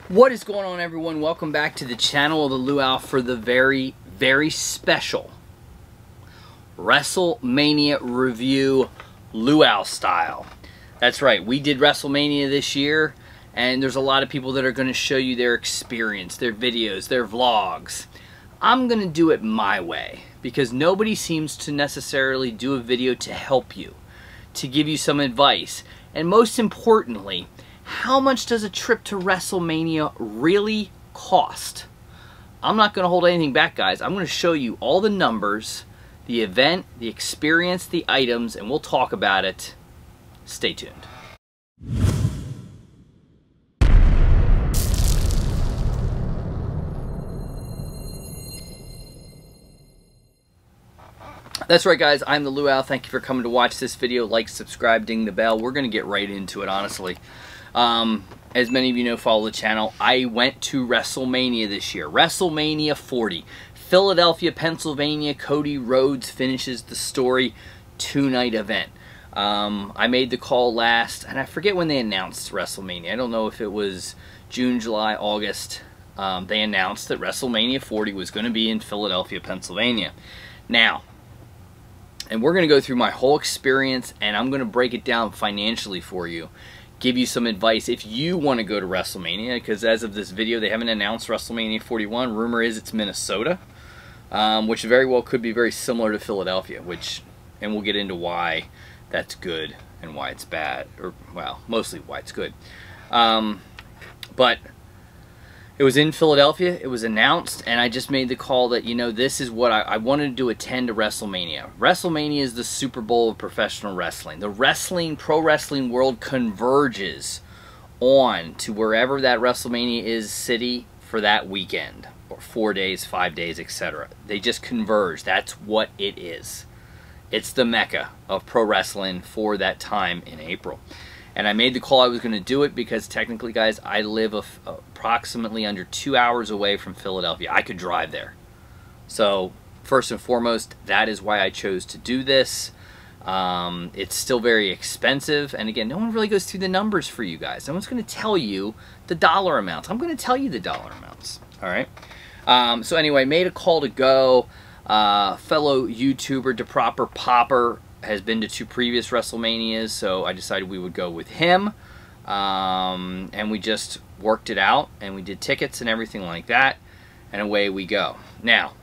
What is going on, everyone? Welcome back to the channel of the Luau for the very, very special WrestleMania review Luau style. That's right, we did WrestleMania this year, and there's a lot of people that are going to show you their experience, their videos, their vlogs. I'm going to do it my way, because nobody seems to necessarily do a video to help you, to give you some advice, and most importantly, how much does a trip to WrestleMania really cost? I'm not going to hold anything back, guys. I'm going to show you all the numbers, the event, the experience, the items, and we'll talk about it. Stay tuned. That's right, guys. I'm the Luau. Thank you for coming to watch this video. Like, subscribe, ding the bell. We're going to get right into it, honestly. As many of you know, follow the channel. I went to WrestleMania this year. WrestleMania 40. Philadelphia, Pennsylvania. Cody Rhodes finishes the story. Two-night event. I made the call last, and I forget when they announced WrestleMania. I don't know if it was June, July, August. They announced that WrestleMania 40 was going to be in Philadelphia, Pennsylvania. Now, and we're going to go through my whole experience, and I'm going to break it down financially for you. Give you some advice if you want to go to WrestleMania, because as of this video, they haven't announced WrestleMania 41. Rumor is it's Minnesota, which very well could be very similar to Philadelphia, and we'll get into why that's good and why it's bad, or, well, mostly why it's good. But it was in Philadelphia, it was announced, and I just made the call that, you know, this is what I wanted to attend to WrestleMania. WrestleMania is the Super Bowl of professional wrestling. The pro wrestling world converges on to wherever that WrestleMania is city for that weekend, or 4 days, 5 days, etc. They just converge. That's what it is. It's the mecca of pro wrestling for that time in April. And I made the call I was going to do it because technically, guys, I live approximately under 2 hours away from Philadelphia. I could drive there. So, first and foremost, that is why I chose to do this. It's still very expensive. And again, no one really goes through the numbers for you guys. No one's going to tell you the dollar amounts. I'm going to tell you the dollar amounts. All right? So anyway, made a call to go. Fellow YouTuber, DeProper Popper, has been to 2 previous WrestleManias, so I decided we would go with him, and we just worked it out, and we did tickets and everything like that, and away we go. Now,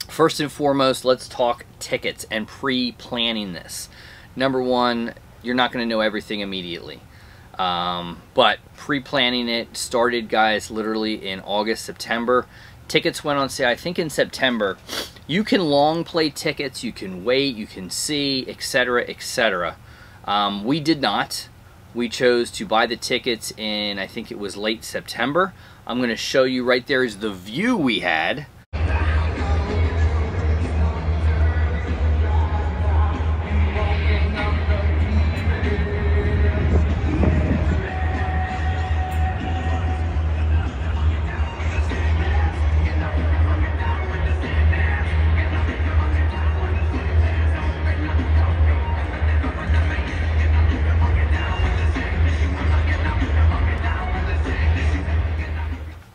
first and foremost, let's talk tickets and pre-planning this. Number one, you're not going to know everything immediately, but pre-planning it started, guys, literally in August, September. Tickets went on sale, I think, in September. You can long play tickets, you can wait, you can see, etc., etc. We did not. We chose to buy the tickets in, I think it was late September. I'm going to show you right there is the view we had.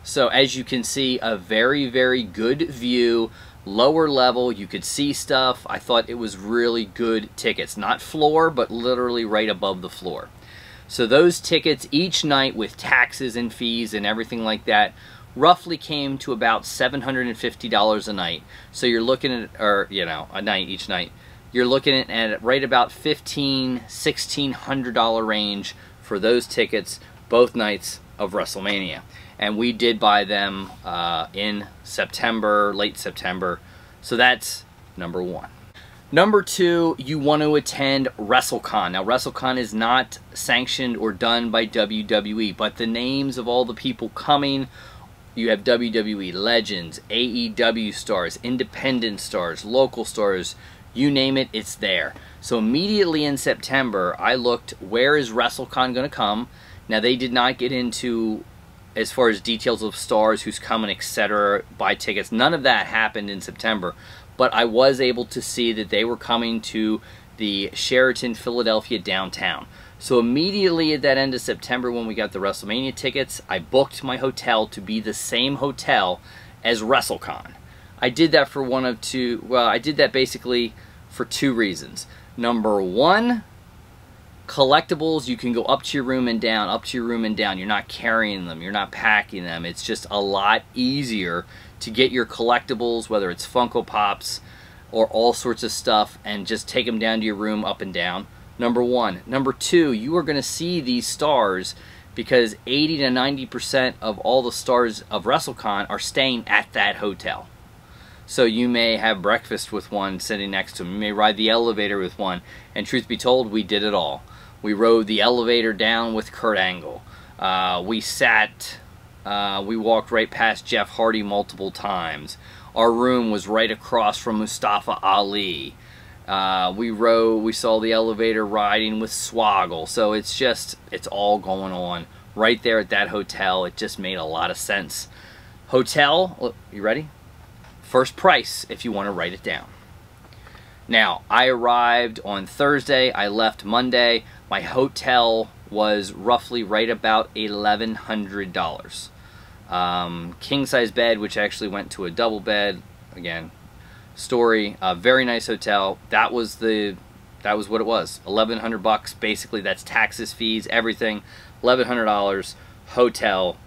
So as you can see, a very, very good view, lower level, you could see stuff. I thought it was really good tickets. Not floor, but literally right above the floor. So those tickets each night with taxes and fees and everything like that roughly came to about $750 a night. So you're looking at, or you know, a night, each night. You're looking at right about $1,500, $1,600 range for those tickets both nights of WrestleMania. And we did buy them in September, late September. So that's number one. Number two, you want to attend Wrestlecon. Now, Wrestlecon is not sanctioned or done by WWE, but the names of all the people coming, you have WWE legends, AEW stars, independent stars, local stars, you name it, it's there. So immediately in September, I looked, where is Wrestlecon going to come? Now, they did not get into as far as details of stars, who's coming, etc., buy tickets. None of that happened in September, but I was able to see that they were coming to the Sheraton Philadelphia downtown. So immediately at that end of September when we got the WrestleMania tickets, I booked my hotel to be the same hotel as Wrestlecon. I did that for I did that basically for two reasons. Number one, collectibles, you can go up to your room and down, up to your room and down. You're not carrying them, you're not packing them. It's just a lot easier to get your collectibles, whether it's Funko Pops or all sorts of stuff, and just take them down to your room, up and down. Number one. Number two, you are going to see these stars because 80 to 90% of all the stars of WrestleCon are staying at that hotel. So you may have breakfast with one sitting next to him. You may ride the elevator with one. And truth be told, we did it all. We rode the elevator down with Kurt Angle. We walked right past Jeff Hardy multiple times. Our room was right across from Mustafa Ali. We saw the elevator riding with Swoggle. So it's all going on right there at that hotel. It just made a lot of sense. Hotel, you ready? First price if you want to write it down. Now, I arrived on Thursday. I left Monday. My hotel was roughly right about $1,100. King size bed, which actually went to a double bed. Again, story. Very nice hotel. That was what it was. $1,100 basically. That's taxes, fees, everything. $1,100 hotel.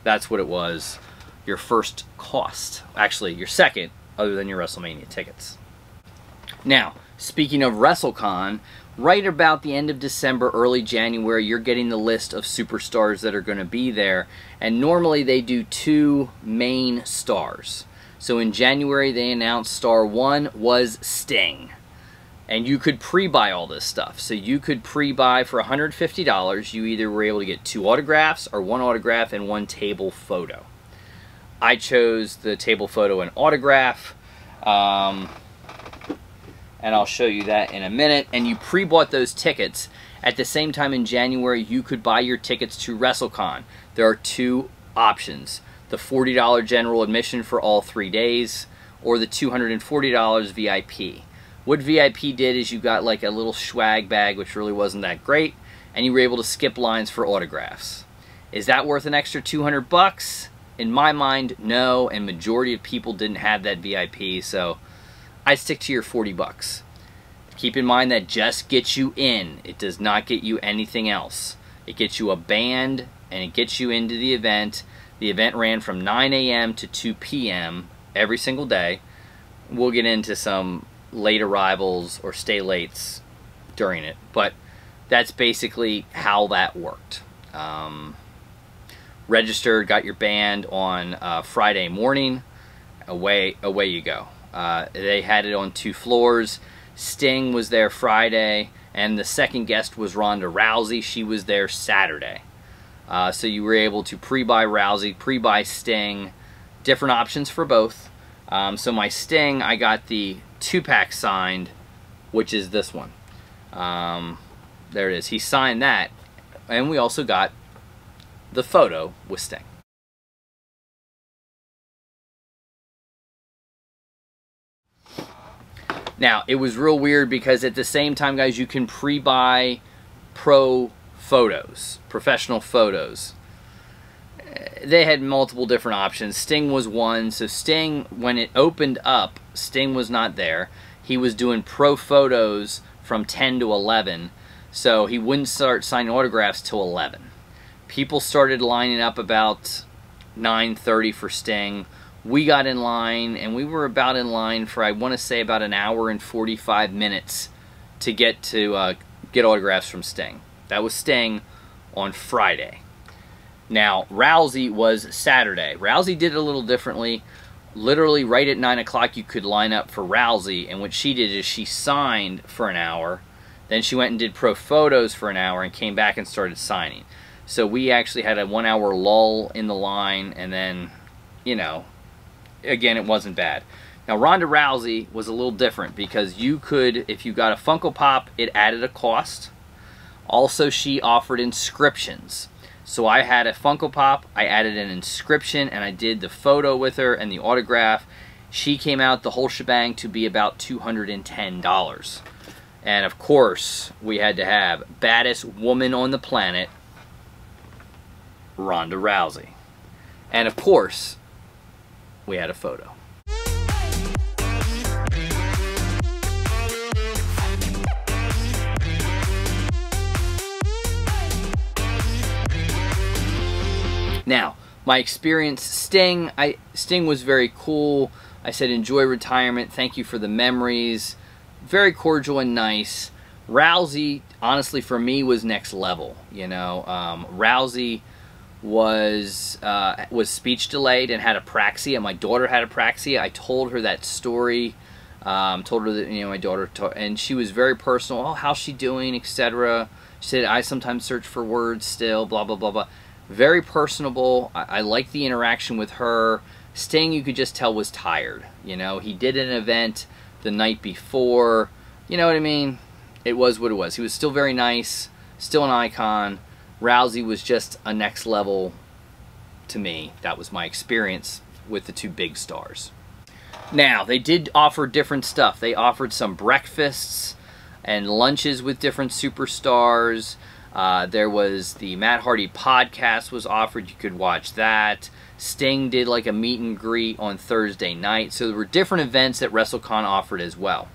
That's what it was. Your first cost. Actually, your second, other than your WrestleMania tickets. Now, speaking of WrestleCon, right about the end of December, early January, you're getting the list of superstars that are going to be there. And normally they do two main stars. So in January, they announced star one was Sting. And you could pre-buy all this stuff. So you could pre-buy for $150. You either were able to get 2 autographs or 1 autograph and 1 table photo. I chose the table photo and autograph. And I'll show you that in a minute. And you pre-bought those tickets. At the same time in January, you could buy your tickets to WrestleCon. There are 2 options. The $40 general admission for all 3 days, or the $240 VIP. What VIP did is you got like a little swag bag, which really wasn't that great, and you were able to skip lines for autographs. Is that worth an extra $200? In my mind, no, and majority of people didn't have that VIP, so I stick to your $40. Keep in mind that just gets you in. It does not get you anything else. It gets you a band, and it gets you into the event. The event ran from 9 a.m. to 2 p.m. every single day. We'll get into some late arrivals or stay lates during it, but that's basically how that worked. Registered, got your band on Friday morning. Away you go. They had it on 2 floors. Sting was there Friday, and the second guest was Ronda Rousey. She was there Saturday. So you were able to pre-buy Rousey, pre-buy Sting, different options for both. So my Sting, I got the 2-pack signed, which is this one. There it is. He signed that, and we also got the photo with Sting. Now, it was real weird because at the same time, guys, you can pre-buy pro photos, professional photos. They had multiple different options. Sting was one. So Sting, when it opened up, Sting was not there. He was doing pro photos from 10 to 11. So he wouldn't start signing autographs till 11. People started lining up about 9:30 for Sting. We got in line, and we were about in line for, I want to say, about an hour and 45 minutes to get autographs from Sting. That was Sting on Friday. Now, Rousey was Saturday. Rousey did it a little differently. Literally, right at 9 o'clock, you could line up for Rousey, and what she did is she signed for an hour, then she went and did pro photos for an hour and came back and started signing. So we actually had a 1-hour lull in the line, and then, you know, again, it wasn't bad. Now, Ronda Rousey was a little different because you could, if you got a Funko Pop, it added a cost. Also, she offered inscriptions. So I had a Funko Pop, I added an inscription, and I did the photo with her and the autograph. She came out the whole shebang to be about $210. And of course, we had to have baddest woman on the planet, Ronda Rousey. And of course, we had a photo. Now, my experience, Sting was very cool. I said, enjoy retirement. Thank you for the memories. Very cordial and nice. Rousey, honestly, for me, was next level. You know, Rousey was speech delayed and had apraxia. My daughter had apraxia. I told her that story. Told her that, you know, my daughter, and she was very personal. Oh, how's she doing, etc. She said, I sometimes search for words still. Blah blah blah blah. Very personable. I like the interaction with her. Sting, you could just tell, was tired. You know, he did an event the night before. You know what I mean? It was what it was. He was still very nice, still an icon. Rousey was just a next level to me. That was my experience with the two big stars. Now, they did offer different stuff. They offered some breakfasts and lunches with different superstars. There was the Matt Hardy podcast was offered. You could watch that. Sting did like a meet and greet on Thursday night. So there were different events that Wrestlecon offered as well.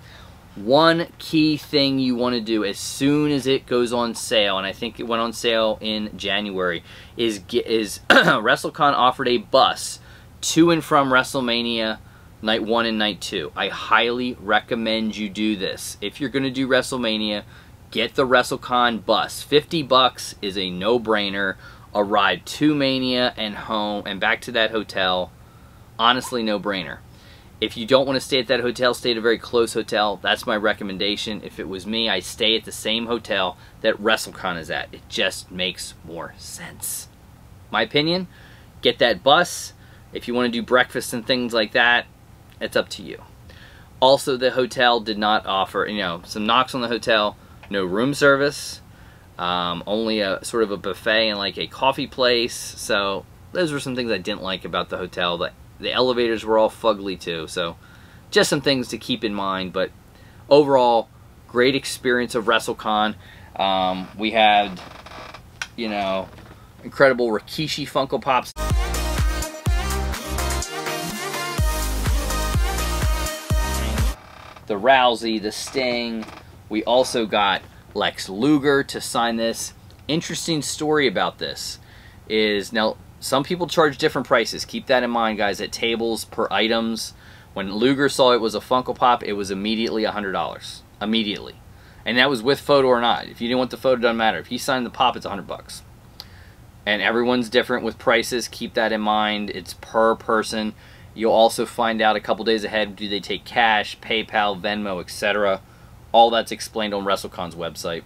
One key thing you want to do as soon as it goes on sale, and I think it went on sale in January, is Wrestlecon offered a bus to and from WrestleMania Night 1 and Night 2. I highly recommend you do this. If you're going to do WrestleMania, get the Wrestlecon bus. $50 is a no-brainer. A ride to Mania and home and back to that hotel, honestly, no-brainer. If you don't want to stay at that hotel, stay at a very close hotel. That's my recommendation. If it was me, I'd stay at the same hotel that Wrestlecon is at. It just makes more sense. My opinion, get that bus. If you want to do breakfast and things like that, it's up to you. Also, the hotel did not offer, you know, some knocks on the hotel, no room service. Only a sort of a buffet and like a coffee place. So those were some things I didn't like about the hotel. The elevators were all fugly too. So just some things to keep in mind. But overall, great experience of WrestleCon. We had, you know, incredible Rikishi Funko Pops. The Rousey, the Sting. We also got Lex Luger to sign this. Interesting story about this is, now some people charge different prices. Keep that in mind, guys, at tables per items. When Luger saw it was a Funko Pop, it was immediately $100. Immediately. And that was with photo or not. If you didn't want the photo, it doesn't matter. If he signed the pop, it's $100. And everyone's different with prices. Keep that in mind. It's per person. You'll also find out a couple days ahead, do they take cash, PayPal, Venmo, etc. All that's explained on WrestleCon's website.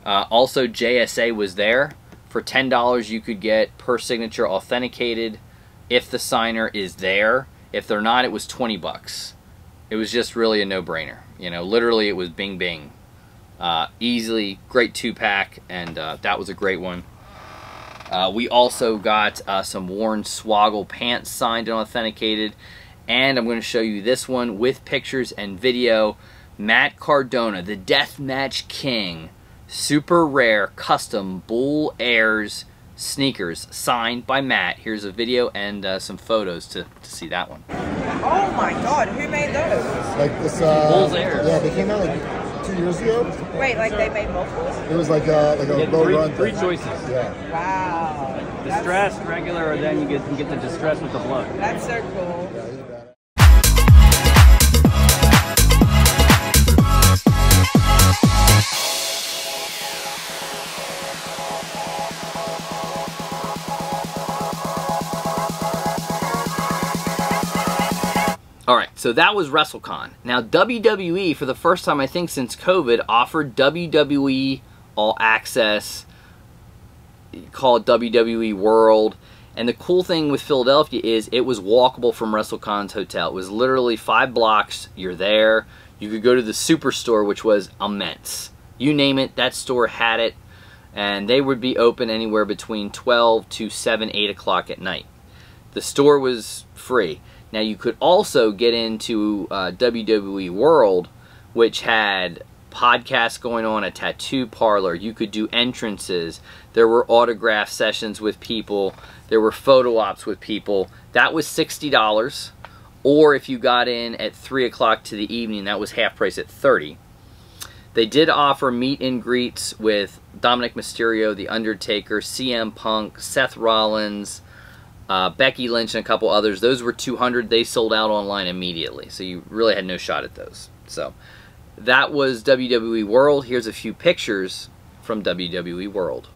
Also, JSA was there. For $10, you could get per signature authenticated if the signer is there. If they're not, it was $20. It was just really a no-brainer. You know, literally it was bing bing. Easily, great 2-pack, and that was a great one. We also got some worn Swoggle pants signed and authenticated. And I'm going to show you this one with pictures and video. Matt Cardona, the Deathmatch King, super rare custom Bull Airs sneakers signed by Matt. Here's a video and some photos to see that one. Oh my God, who made those? Like this, Bull Airs. Yeah, they came out like 2 years ago. Wait, like they made multiples? It was like a low run. Three choices. Yeah. Wow. Distressed, regular, or then you get the distress with the blood. That's so cool. Yeah, he's bad. Alright, so that was WrestleCon. Now, WWE, for the first time, I think, since COVID, offered WWE All Access, called WWE World. And the cool thing with Philadelphia is it was walkable from WrestleCon's hotel. It was literally 5 blocks. You're there. You could go to the Superstore, which was immense. You name it, that store had it. And they would be open anywhere between 12 to 7, 8 o'clock at night. The store was free. Now, you could also get into WWE World, which had podcasts going on, a tattoo parlor. You could do entrances. There were autograph sessions with people. There were photo ops with people. That was $60. Or if you got in at 3 o'clock to the evening, that was half price at $30. They did offer meet and greets with Dominic Mysterio, The Undertaker, CM Punk, Seth Rollins, Becky Lynch, and a couple others. Those were $200. They sold out online immediately, so you really had no shot at those. So that was WWE World. Here's a few pictures from WWE World.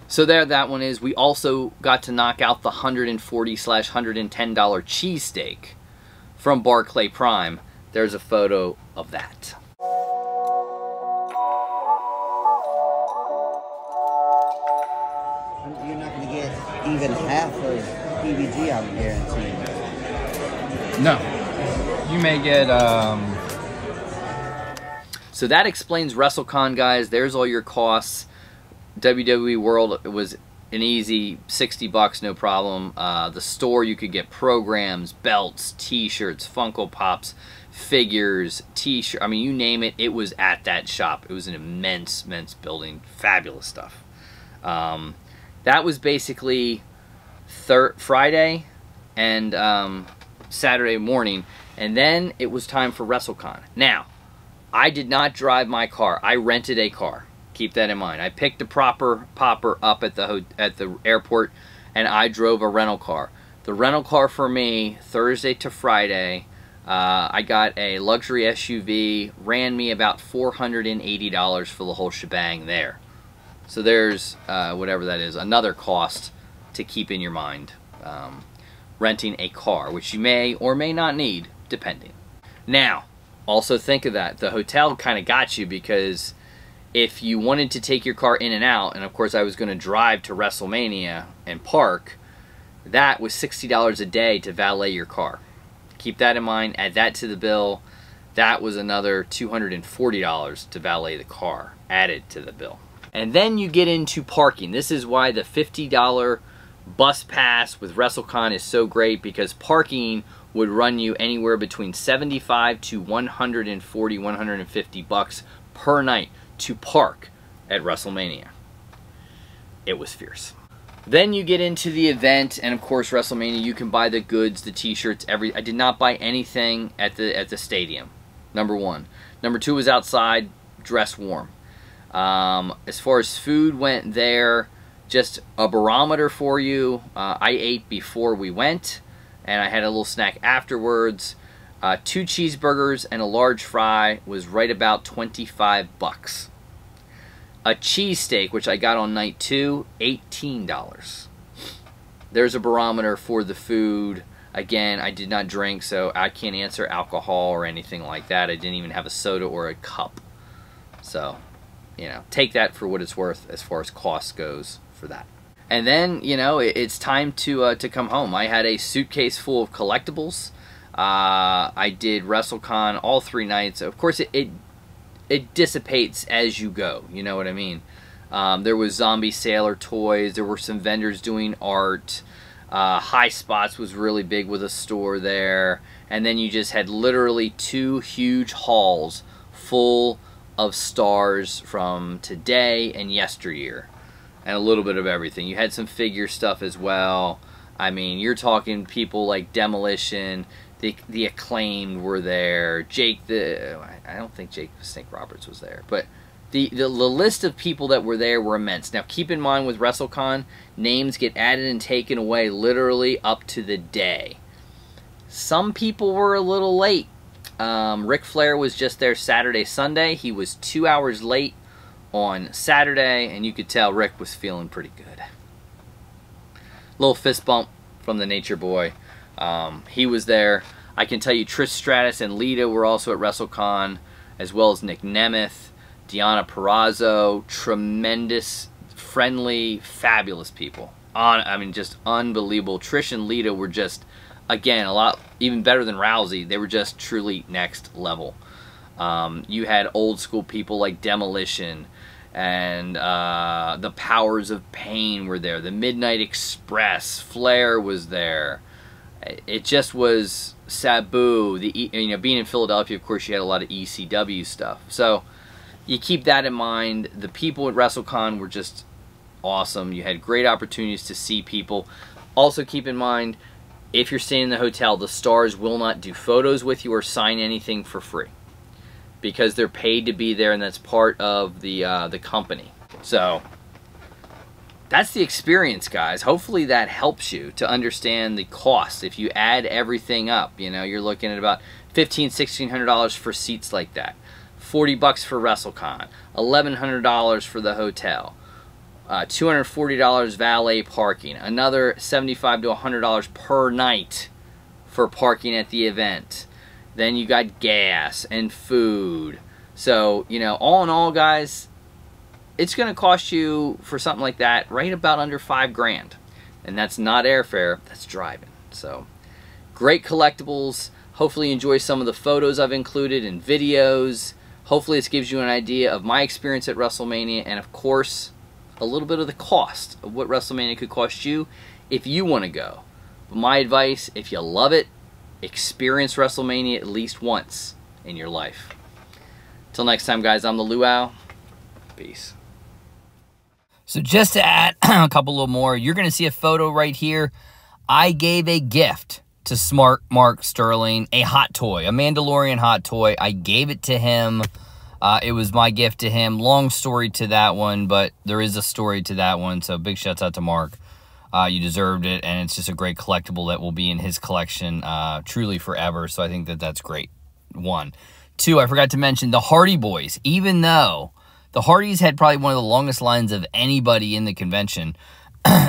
So there that one is. We also got to knock out the $140/$110 cheesesteak from Barclay Prime. There's a photo of that. You're not going to get even half of PBG, I'm guaranteeing. No. You may get, So that explains WrestleCon, guys. There's all your costs. WWE World was an easy $60, no problem. The store, you could get programs, belts, t-shirts, Funko Pops, figures, t-shirt. I mean, you name it, it was at that shop. It was an immense building. Fabulous stuff. That was basically Friday and Saturday morning. And then it was time for WrestleCon. Now, I did not drive my car. I rented a car. Keep that in mind. I picked a proper popper up at the airport, and I drove a rental car. The rental car for me, Thursday to Friday, I got a luxury SUV, ran me about $480 for the whole shebang there. So there's, whatever that is, another cost to keep in your mind. Renting a car, which you may or may not need, depending. Now, also think of that. The hotel kind of got you, because if you wanted to take your car in and out, and of course I was going to drive to WrestleMania and park, that was $60 a day to valet your car. Keep that in mind. Add that to the bill. That was another $240 to valet the car added to the bill. And then you get into parking. This is why the $50 bus pass with WrestleCon is so great, because parking would run you anywhere between $75 to $140, $150 per night to park at WrestleMania. It was fierce. Then you get into the event, and of course WrestleMania, you can buy the goods, the t-shirts, I did not buy anything at the stadium, number one. Number two was outside, dress warm. As far as food went there, just a barometer for you. I ate before we went, and I had a little snack afterwards. 2 cheeseburgers and a large fry was right about $25. A cheesesteak, which I got on night 2, $18. There's a barometer for the food. Again, I did not drink, so I can't answer alcohol or anything like that. I didn't even have a soda or a cup. So, you know, take that for what it's worth as far as cost goes for that. And then, you know, it's time to come home. I had a suitcase full of collectibles. I did WrestleCon all 3 nights. Of course, it dissipates as you go. You know what I mean? There was zombie sailor toys. There were some vendors doing art. High Spots was really big with a store there. And then you just had literally 2 huge halls full of stars from today and yesteryear. And a little bit of everything. You had some figure stuff as well. I mean, you're talking people like Demolition, the Acclaimed were there. Jake I don't think Jake the Snake Roberts was there, but the list of people that were there were immense. Now, keep in mind with WrestleCon, names get added and taken away literally up to the day. Some people were a little late. Ric Flair was just there Saturday, Sunday. He was 2 hours late on Saturday, and you could tell Rick was feeling pretty good. Little fist bump from the Nature Boy. He was there. I can tell you Trish Stratus and Lita were also at WrestleCon, as well as Nick Nemeth, Deonna Purrazzo. Tremendous, friendly, fabulous people. I mean, just unbelievable. Trish and Lita were just, again, a lot even better than Rousey. They were just truly next level. You had old school people like Demolition, and the Powers of Pain were there. The Midnight Express, Flair was there. It just was Sabu. You know, being in Philadelphia, of course, you had a lot of ECW stuff. So you keep that in mind. The people at WrestleCon were just awesome. You had great opportunities to see people. Also keep in mind, if you're staying in the hotel, the stars will not do photos with you or sign anything for free, because they're paid to be there, and that's part of the company. So that's the experience, guys. Hopefully that helps you to understand the cost. If you add everything up, you know, you're looking at about $1,500, $1,600 for seats like that. $40 for WrestleCon. $1,100 for the hotel. $240 valet parking. Another $75 to $100 per night for parking at the event. Then you got gas and food. So, you know, all in all, guys, it's going to cost you for something like that right about under $5 grand. And that's not airfare, that's driving. So, great collectibles. Hopefully you enjoy some of the photos I've included and videos. Hopefully this gives you an idea of my experience at WrestleMania, and of course, a little bit of the cost of what WrestleMania could cost you if you want to go. But my advice, if you love it, experience WrestleMania at least once in your life. Till next time, guys, I'm the Luau. Peace. So just to add a couple little more, you're going to see a photo right here. I gave a gift to Smart Mark Sterling, a hot toy, a Mandalorian hot toy. I gave it to him. It was my gift to him. Long story to that one, but there is a story to that one, so big shouts out to Mark. You deserved it, and it's just a great collectible that will be in his collection truly forever, so I think that that's great. 1. 2, I forgot to mention the Hardy Boys. Even though the Hardys had probably one of the longest lines of anybody in the convention,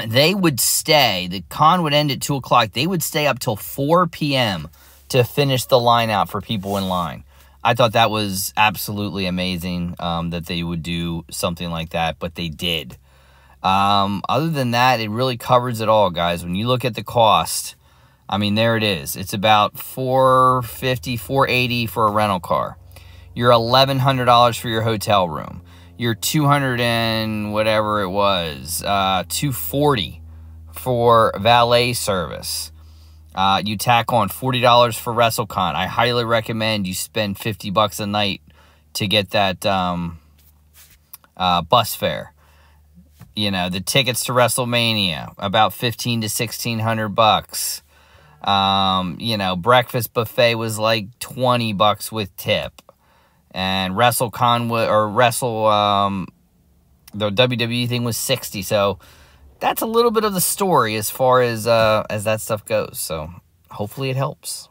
they would stay. The con would end at 2 o'clock. They would stay up till 4 p.m. to finish the line out for people in line. I thought that was absolutely amazing that they would do something like that, but they did. Other than that, it really covers it all, guys. When you look at the cost, I mean, there it is. It's about $450, $480 for a rental car. Your $1,100 for your hotel room. Your $200 and whatever it was, $240 for valet service. You tack on $40 for WrestleCon. I highly recommend you spend $50 a night to get that bus fare. You know, the tickets to WrestleMania, about $1,500 to $1,600. You know, breakfast buffet was like $20 with tip. And WrestleCon the WWE thing was $60. So that's a little bit of the story as far as that stuff goes. So hopefully it helps.